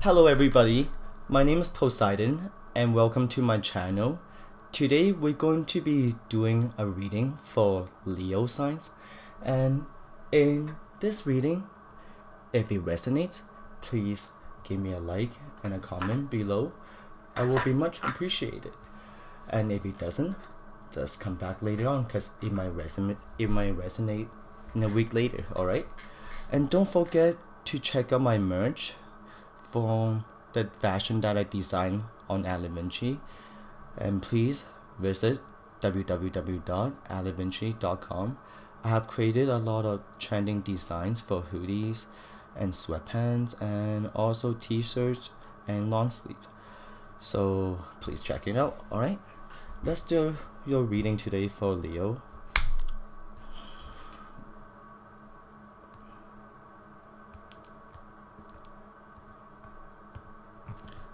Hello everybody, my name is Poseidon and welcome to my channel. Today we're going to be doing a reading for Leo signs, and in this reading, if it resonates, please give me a like and a comment below. I will be much appreciated. And if it doesn't, just come back later on because it might resonate in a week later, alright? And don't forget to check out my merch for the fashion that I design on ALIVINCI, and please visit www.alivinci.com. I have created a lot of trending designs for hoodies and sweatpants and also t-shirts and long sleeve, so please check it out. Alright, let's do your reading today for Leo.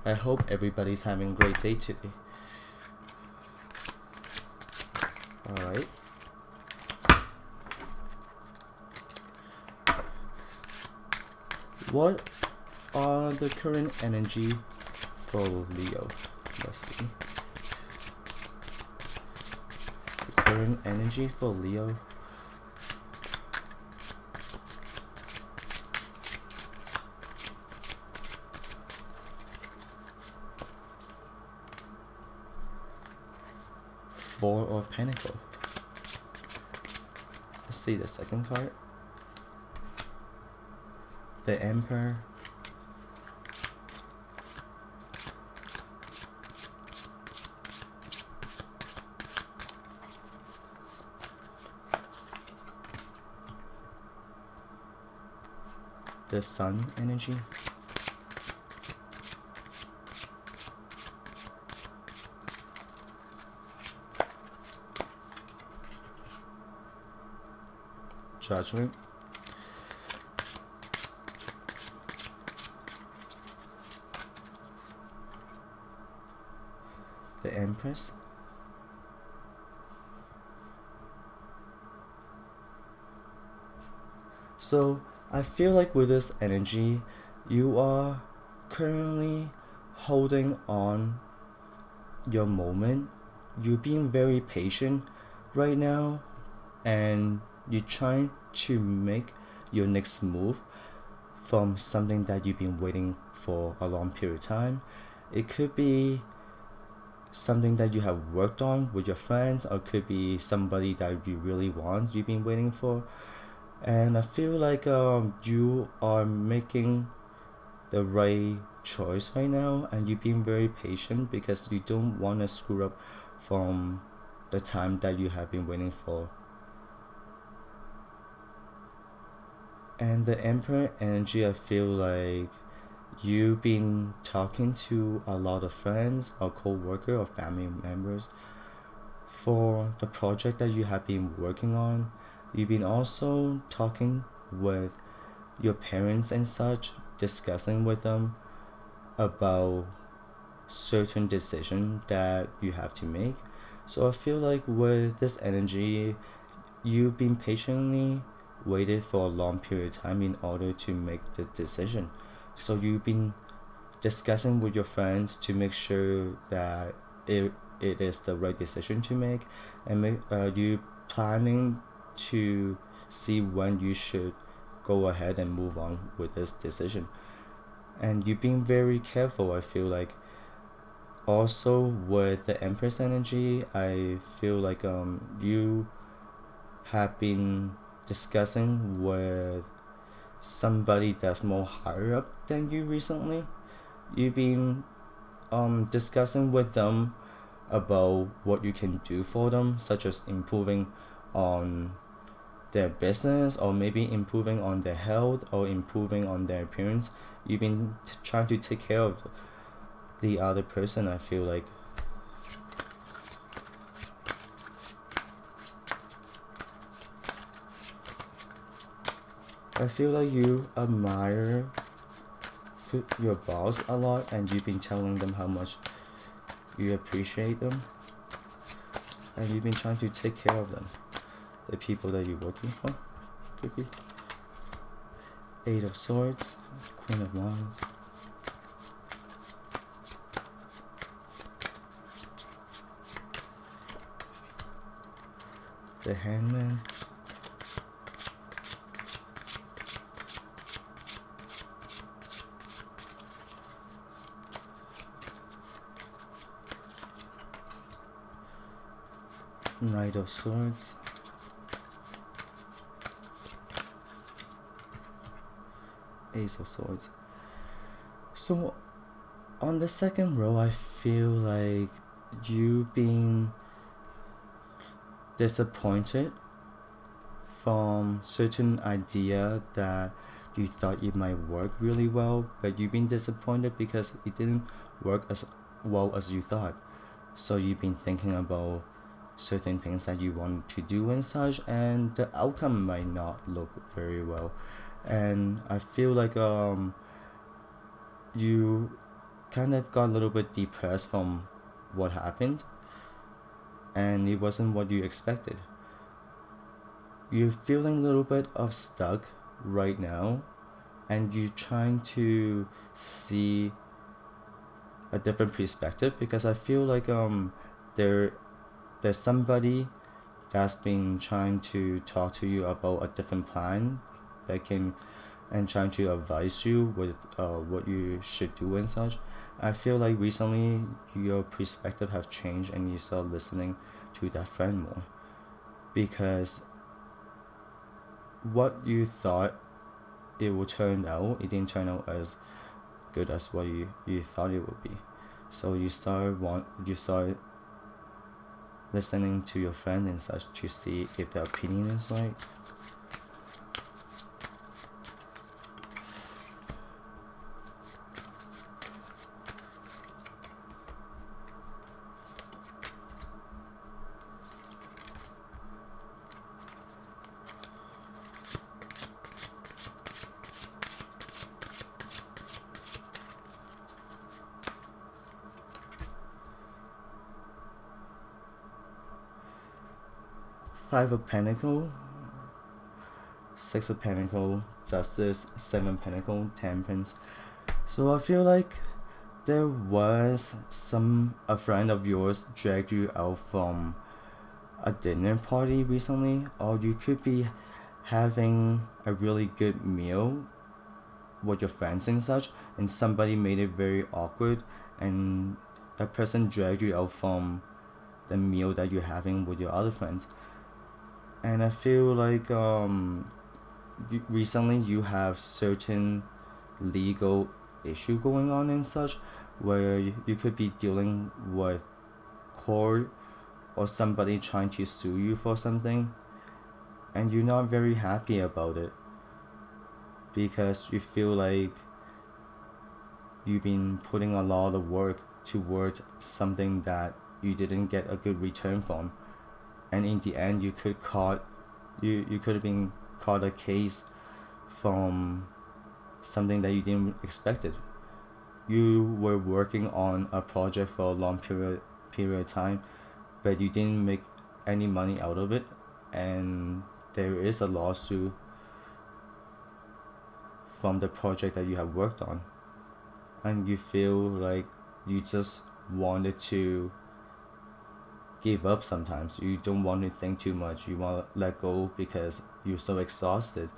I hope everybody's having a great day today. Alright. What are the current energy for Leo? Let's see. The current energy for Leo. Four of Pentacles. Let's see the second card. The Emperor. The Sun energy. Judgment. The Empress. So I feel like with this energy, you are currently holding on your moment. You're being very patient right now, and you're trying to make your next move from something that you've been waiting for a long period of time. It could be something that you have worked on with your friends, or it could be somebody that you really want, you've been waiting for. And I feel like you are making the right choice right now, and you're being very patient because you don't want to screw up from the time that you have been waiting for. And the Emperor energy, I feel like you've been talking to a lot of friends or co-worker or family members for the project that you have been working on. You've been also talking with your parents and such, discussing with them about certain decisions that you have to make. So I feel like with this energy, you've been patiently waited for a long period of time in order to make the decision. So you've been discussing with your friends to make sure that it is the right decision to make, and you planning to see when you should go ahead and move on with this decision. And you've been very careful, I feel like. Also with the Empress energy, I feel like you have been discussing with somebody that's more higher up than you recently. You've been discussing with them about what you can do for them, such as improving on their business, or maybe improving on their health, or improving on their appearance. You've been trying to take care of the other person, I feel like. I feel like you admire your boss a lot, and you've been telling them how much you appreciate them, and you've been trying to take care of them, the people that you're working for. Could be Eight of Swords, Queen of Wands, the Hangman, Knight of Swords, Ace of Swords. So on the second row, I feel like you being disappointed from certain idea that you thought it might work really well, but you've been disappointed because it didn't work as well as you thought. So you've been thinking about certain things that you want to do and such, and the outcome might not look very well. And I feel like you kind of got a little bit depressed from what happened, and it wasn't what you expected. You're feeling a little bit of stuck right now, and you're trying to see a different perspective, because I feel like there's somebody that's been trying to talk to you about a different plan that can, and trying to advise you with what you should do and such. I feel like recently your perspective have changed and you start listening to that friend more, because what you thought it would turn out, it didn't turn out as good as what you thought it would be. So you start listening to your friend and such to see if their opinion is right. Five of Pentacles, Six of Pentacles, Justice, Seven of Pentacles, Temperance. So I feel like there was a friend of yours dragged you out from a dinner party recently, or you could be having a really good meal with your friends and such, and somebody made it very awkward, and that person dragged you out from the meal that you're having with your other friends. And I feel like recently you have certain legal issue going on and such, where you could be dealing with court or somebody trying to sue you for something, and you're not very happy about it because you feel like you've been putting a lot of work towards something that you didn't get a good return from. And in the end, you could have been caught a case from something that you didn't expected. You were working on a project for a long period of time, but you didn't make any money out of it, and there is a lawsuit from the project that you have worked on, and you feel like you just wanted to give up sometimes. You don't want to think too much. You want to let go because you're so exhausted.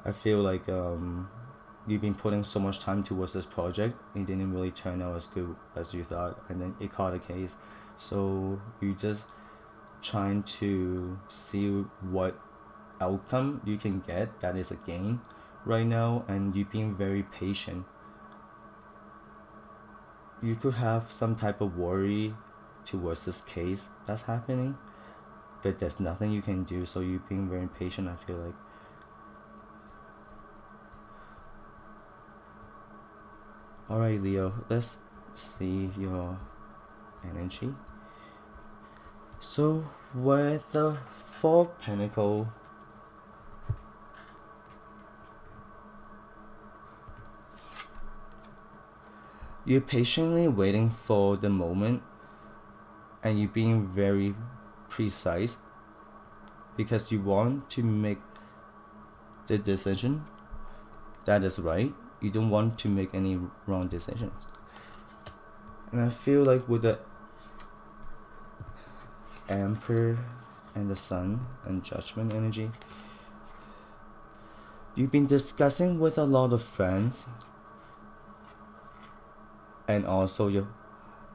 I feel like you've been putting so much time towards this project, it didn't really turn out as good as you thought, and then it caught a case. So you just trying to see what outcome you can get that is a gain right now, and you being very patient. You could have some type of worry towards this case that's happening, but there's nothing you can do, so you're being very patient, I feel like. Alright, Leo, let's see your energy. So with the Four of Pentacles, you're patiently waiting for the moment, and you're being very precise because you want to make the decision that is right. You don't want to make any wrong decisions. And I feel like with the Emperor and the Sun and Judgment energy. You've been discussing with a lot of friends and also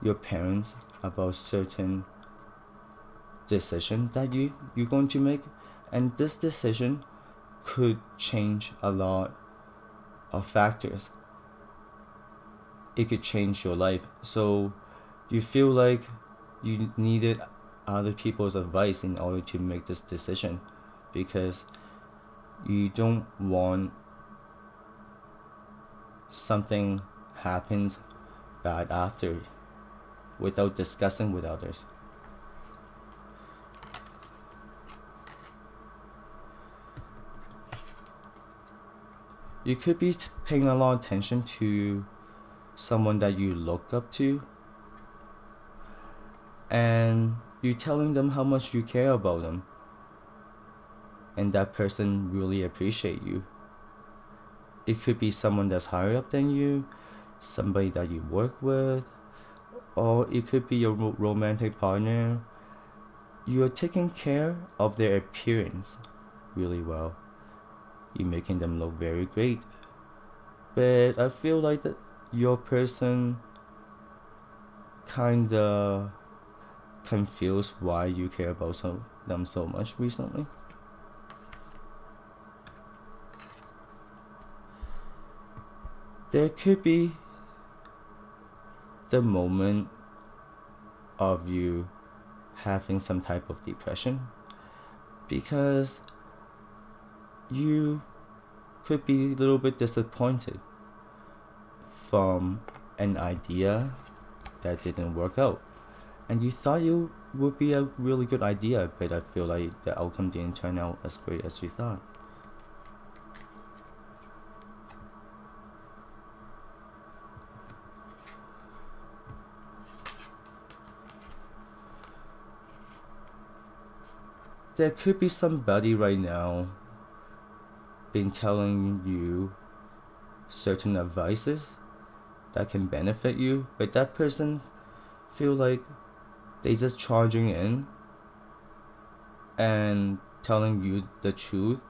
your parents about certain decision that you're going to make, and this decision could change a lot of factors. It could change your life, so you feel like you needed other people's advice in order to make this decision, because you don't want something happens bad after without discussing with others. You could be paying a lot of attention to someone that you look up to, and you telling them how much you care about them, and that person really appreciate you. It could be someone that's higher up than you, somebody that you work with, or it could be your romantic partner. You are taking care of their appearance really well. You're making them look very great. But I feel like that your person kinda confused why you care about them so much recently. There could be the moment of you having some type of depression, because you could be a little bit disappointed from an idea that didn't work out, and you thought it would be a really good idea, but I feel like the outcome didn't turn out as great as you thought. There could be somebody right now been telling you certain advices that can benefit you, but that person feel like they just charging in and telling you the truth,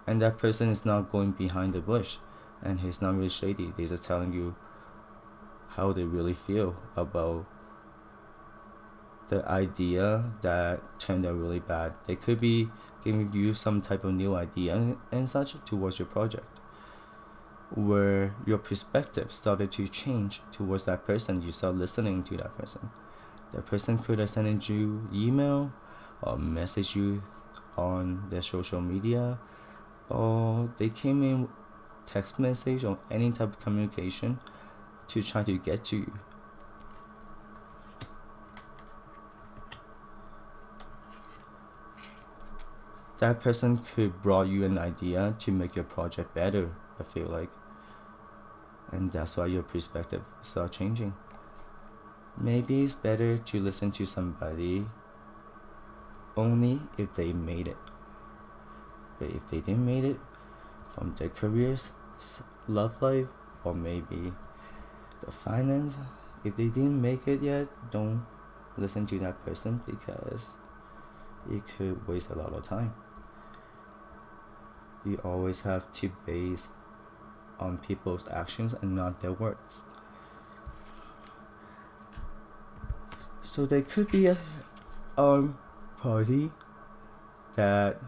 and that person is not going behind the bush, and he's not really shady. They're just telling you how they really feel about the idea that turned out really bad. They could be giving you some type of new idea and such towards your project, where your perspective started to change towards that person. You start listening to that person. That person could have sent you email or message you on their social media, or they came in text message or any type of communication to try to get to you. That person could brought you an idea to make your project better, I feel like. And that's why your perspective start changing. Maybe it's better to listen to somebody only if they made it. But if they didn't made it from their careers, love life, or maybe the finance, if they didn't make it yet, don't listen to that person, because it could waste a lot of time. You always have to base on people's actions and not their words. So there could be a party that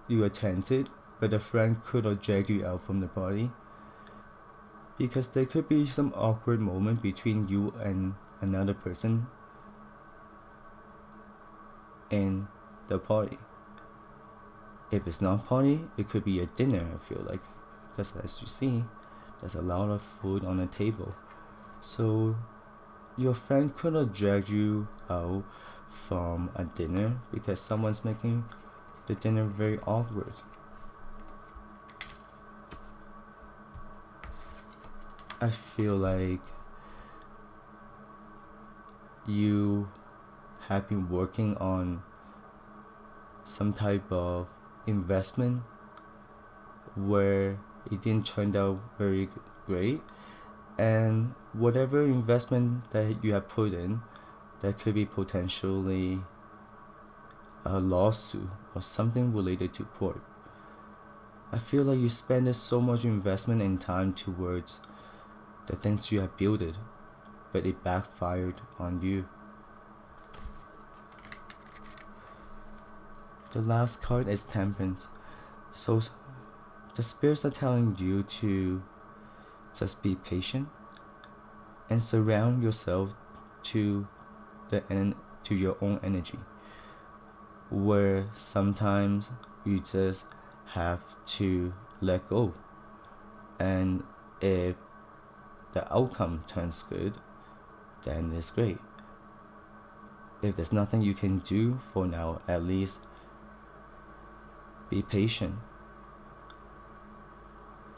you attended, but a friend could have dragged you out from the party, because there could be some awkward moment between you and another person in the party. If it's not party, it could be a dinner, I feel like, because as you see, there's a lot of food on the table. So your friend could have dragged you out from a dinner because someone's making the dinner very awkward. I feel like you have been working on some type of investment where it didn't turn out very great, and whatever investment that you have put in, that could be potentially a lawsuit or something related to court. I feel like you spend so much investment and time towards the things you have built it, but it backfired on you. The last card is Temperance. So the spirits are telling you to just be patient and surround yourself to your own energy, where sometimes you just have to let go, and if the outcome turns good, then it's great. If there's nothing you can do for now, at least be patient.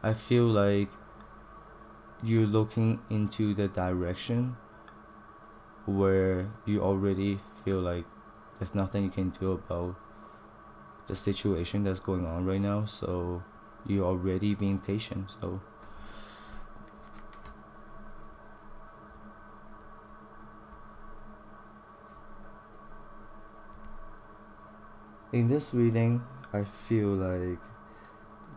I feel like you're looking into the direction where you already feel like there's nothing you can do about the situation that's going on right now, so you're already being patient. So in this reading, I feel like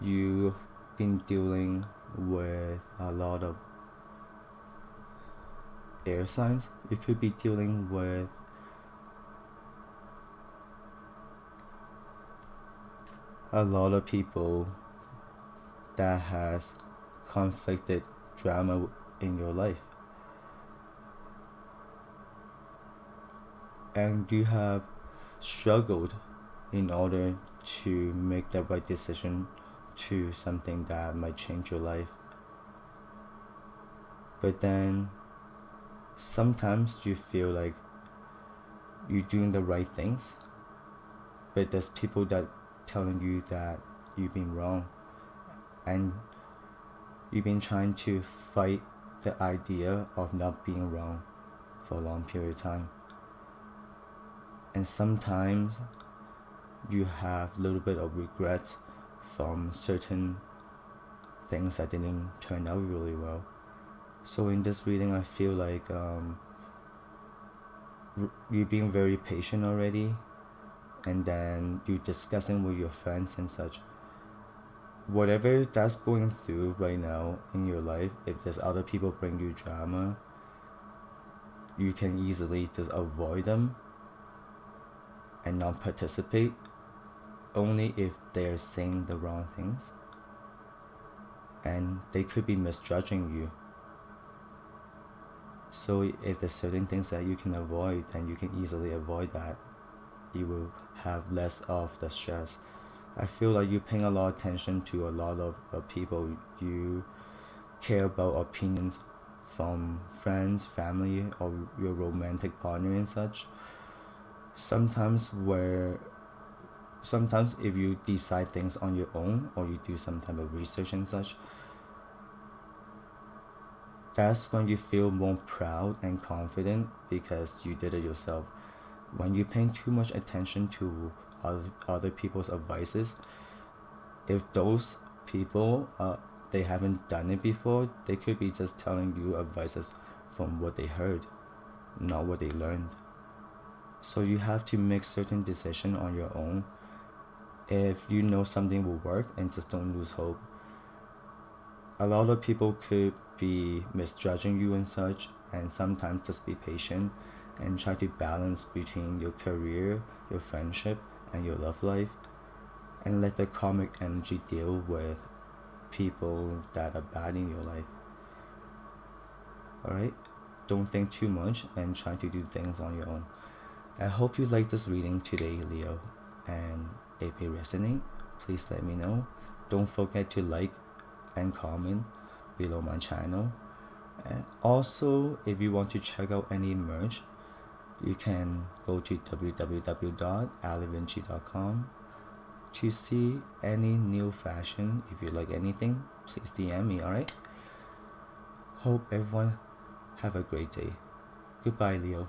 you've been dealing with a lot of air signs. You could be dealing with a lot of people that has conflicted drama in your life, and you have struggled in order to make the right decision to something that might change your life. But then sometimes you feel like you're doing the right things, but there's people that telling you that you've been wrong, and you've been trying to fight the idea of not being wrong for a long period of time. And sometimes you have a little bit of regrets from certain things that didn't turn out really well. So in this reading, I feel like you're being very patient already, and then you're discussing with your friends and such. Whatever that's going through right now in your life, if there's other people bring you drama, you can easily just avoid them and not participate, only if they're saying the wrong things, and they could be misjudging you. So if there's certain things that you can avoid, then you can easily avoid that. You will have less of the stress. I feel like you're paying a lot of attention to a lot of people. You care about opinions from friends, family, or your romantic partner and such. Sometimes if you decide things on your own, or you do some type of research and such, that's when you feel more proud and confident because you did it yourself. When you're paying too much attention to other people's advices, if those people they haven't done it before, they could be just telling you advices from what they heard, not what they learned. So you have to make certain decisions on your own. If you know something will work, and just don't lose hope. A lot of people could be misjudging you and such, and sometimes just be patient and try to balance between your career, your friendship, and your love life, and let the karmic energy deal with people that are bad in your life. Alright? Don't think too much and try to do things on your own. I hope you liked this reading today, Leo, and if it resonates, please let me know. Don't forget to like and comment below my channel. And also, if you want to check out any merch, you can go to www.alivinci.com to see any new fashion. If you like anything, please DM me, alright? Hope everyone have a great day. Goodbye, Leo.